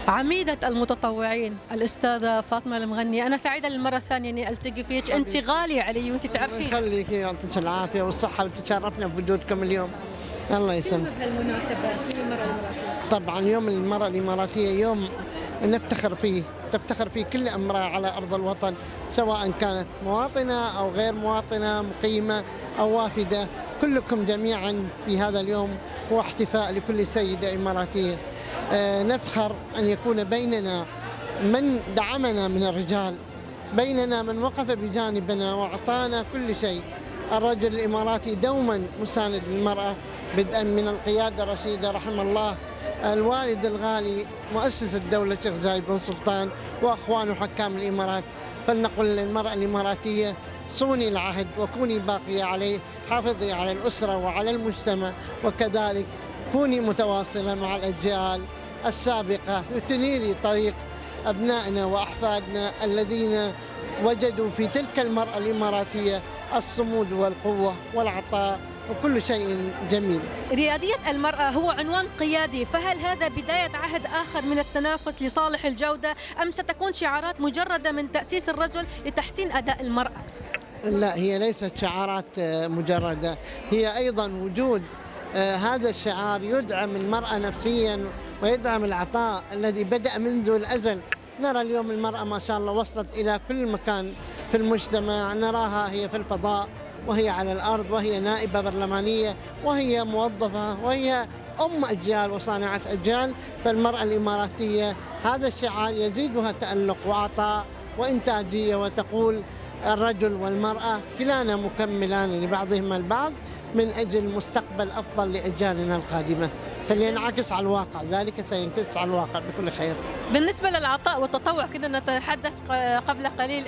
عميدة المتطوعين الأستاذة فاطمة المغني، أنا سعيدة للمرة الثانية إني ألتقي فيك، أنت غالية علي وأنت تعرفين. الله يخليك، يعطيك العافية والصحة وتشرفنا بوجودكم اليوم. الله يسلمك. بهالمناسبة يوم المرأة الإماراتية. طبعا يوم المرأة الإماراتية يوم نفتخر فيه، تفتخر فيه كل امرأة على أرض الوطن، سواء كانت مواطنة أو غير مواطنة، مقيمة أو وافدة، كلكم جميعا في هذا اليوم هو احتفاء لكل سيدة إماراتية. نفخر أن يكون بيننا من دعمنا من الرجال، بيننا من وقف بجانبنا وأعطانا كل شيء. الرجل الإماراتي دوما مساند للمرأة، بدءا من القيادة الرشيدة رحم الله الوالد الغالي مؤسس الدولة الشيخ زايد بن سلطان وأخوانه حكام الإمارات. فلنقل للمرأة الإماراتية: صوني العهد وكوني باقية عليه، حافظي على الأسرة وعلى المجتمع، وكذلك كوني متواصلة مع الأجيال السابقة وتنيري طريق أبنائنا وأحفادنا الذين وجدوا في تلك المرأة الإماراتية الصمود والقوة والعطاء وكل شيء جميل. ريادية المرأة هو عنوان قيادي، فهل هذا بداية عهد آخر من التنافس لصالح الجودة، أم ستكون شعارات مجردة من تأسيس الرجل لتحسين أداء المرأة؟ لا، هي ليست شعارات مجردة، هي أيضا وجود هذا الشعار يدعم المرأة نفسيا ويدعم العطاء الذي بدأ منذ الأزل. نرى اليوم المرأة ما شاء الله وصلت إلى كل مكان في المجتمع، نراها هي في الفضاء وهي على الأرض وهي نائبة برلمانية وهي موظفة وهي أم أجيال وصانعة أجيال. فالمرأة الإماراتية هذا الشعار يزيدها تألق وعطاء وإنتاجية، وتقول الرجل والمرأة كلانا مكملان لبعضهما البعض من أجل مستقبل أفضل لأجيالنا القادمة. فلينعكس على الواقع، ذلك سينعكس على الواقع بكل خير. بالنسبة للعطاء والتطوع كنا نتحدث قبل قليل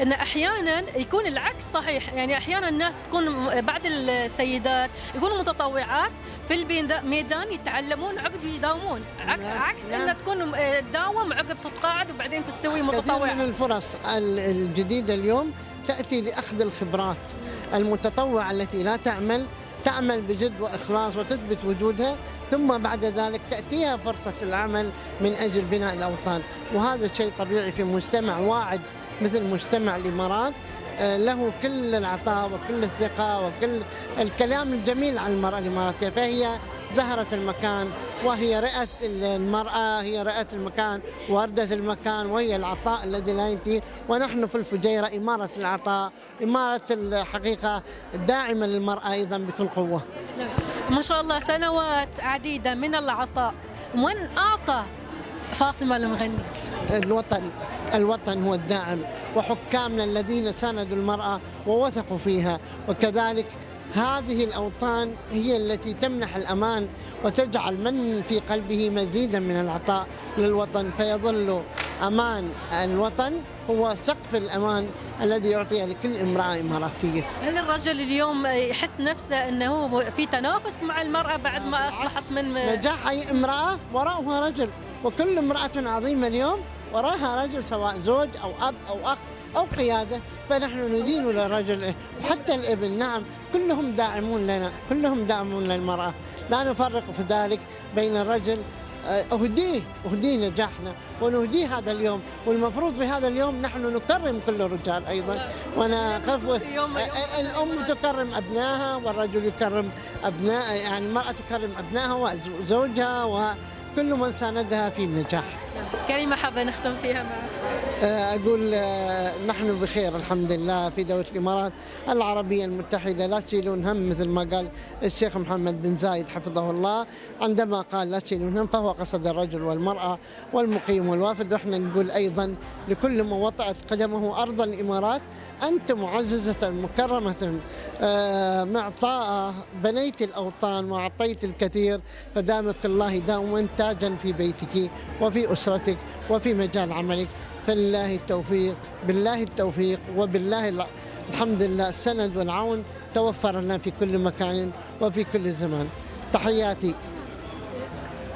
إن أحيانا يكون العكس صحيح، يعني أحيانا الناس تكون بعض السيدات يكونوا متطوعات في الميدان يتعلمون عقب يداومون، عكس إن تكون تداوم عقب تتقاعد وبعدين تستوي متطوعة. كثير من الفرص الجديدة اليوم تأتي لأخذ الخبرات. المتطوعة التي لا تعمل بجد وإخلاص وتثبت وجودها، ثم بعد ذلك تأتيها فرصة العمل من أجل بناء الأوطان. وهذا شيء طبيعي في مجتمع واعد مثل مجتمع الإمارات، له كل العطاء وكل الثقة وكل الكلام الجميل عن المرأة الإماراتية. فهي زهرة المكان وهي رئة المرأة، هي رئة المكان وردة المكان، وهي العطاء الذي لا ينتهي. ونحن في الفجيرة إمارة العطاء، إمارة الحقيقة الداعمة للمرأة أيضا بكل قوة. ما شاء الله سنوات عديدة من العطاء. من أعطى فاطمة المغني؟ الوطن هو الداعم، وحكامنا الذين ساندوا المرأة ووثقوا فيها، وكذلك هذه الأوطان هي التي تمنح الأمان وتجعل من في قلبه مزيدا من العطاء للوطن، فيظل أمان الوطن هو سقف الأمان الذي يعطيه لكل امرأة إماراتية. هل الرجل اليوم يحس نفسه أنه في تنافس مع المرأة بعد ما أصبحت من نجاح أي امرأة وراءها رجل، وكل امرأة عظيمة اليوم وراها رجل، سواء زوج أو أب أو أخ أو قيادة. فنحن ندين للرجل وحتى الابن، نعم كلهم داعمون لنا، كلهم داعمون للمرأة، لا نفرق في ذلك بين الرجل. أهديه نجاحنا ونهديه هذا اليوم، والمفروض في هذا اليوم نحن نكرم كل الرجال أيضا. وأنا الأم تكرم أبنائها والرجل يكرم أبناء، يعني المرأة تكرم أبنائها وزوجها وكل من ساندها في النجاح. كلمة حابة نختم فيها معك؟ أقول نحن بخير الحمد لله في دولة الإمارات العربية المتحدة. لا تشيلون هم، مثل ما قال الشيخ محمد بن زايد حفظه الله عندما قال لا تشيلون هم، فهو قصد الرجل والمرأة والمقيم والوافد. وإحنا نقول أيضا لكل من وطأت قدمه أرض الإمارات: أنت معززة مكرمة معطاءة، بنيت الأوطان وأعطيت الكثير، فدامك الله دائما تاجا في بيتك وفي أسرتك وفي مجال عملك. فلله التوفيق، بالله التوفيق، وبالله الحمد لله السند والعون توفر لنا في كل مكان وفي كل زمان. تحياتي.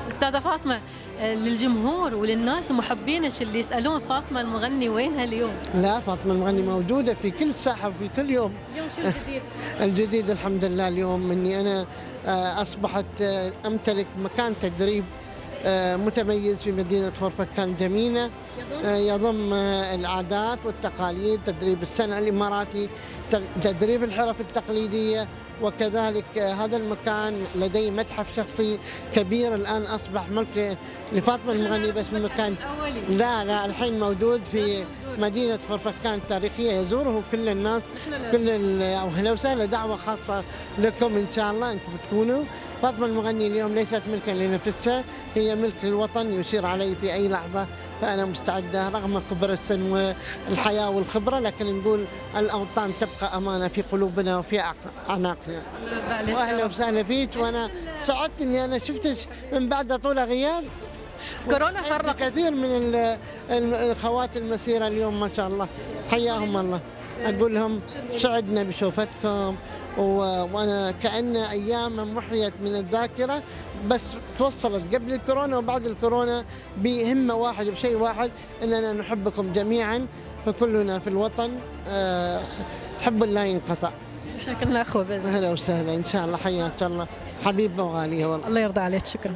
أستاذة فاطمة، للجمهور وللناس ومحبينك اللي يسألون فاطمة المغني وينها اليوم؟ لا، فاطمة المغني موجودة في كل ساحة وفي كل يوم. اليوم شو الجديد؟ الجديد الحمد لله اليوم إني أنا أصبحت أمتلك مكان تدريب متميز في مدينة خرفكان جميلة، يضم العادات والتقاليد، تدريب الصنع الإماراتي، تدريب الحرف التقليدية، وكذلك هذا المكان لديه متحف شخصي كبير الآن أصبح ملك لفاطمة المغني، بس في مكان لا الحين موجود في مدينة خرفكان التاريخية، يزوره كل الناس، أهلا وسهلا، دعوة خاصة لكم إن شاء الله أنكم تكونوا. فاطمة المغني اليوم ليست ملكا لنفسها، هي ملك للوطن يشير عليه في أي لحظة، فأنا مستعدة رغم كبر السن والحياة والخبرة، لكن نقول الأوطان تبقى أمانة في قلوبنا وفي أعناقنا. وأهلا وسهلا فيك، وأنا سعدت إني أنا شفتك من بعد طول غياب. كورونا فرق كثير من الأخوات المسيرة اليوم ما شاء الله، حياهم الله. أقول لهم سعدنا بشوفتكم، وأنا كأن أيام محيت من الذاكرة، بس توصلت قبل الكورونا وبعد الكورونا بهمة واحد وبشيء واحد، أننا نحبكم جميعا، فكلنا في الوطن حب لا ينقطع. احنا كلنا أخوة بإذن الله. أهلا وسهلا إن شاء الله، حياك الله، حبيبة وغالية والله. الله يرضى عليك، شكرا.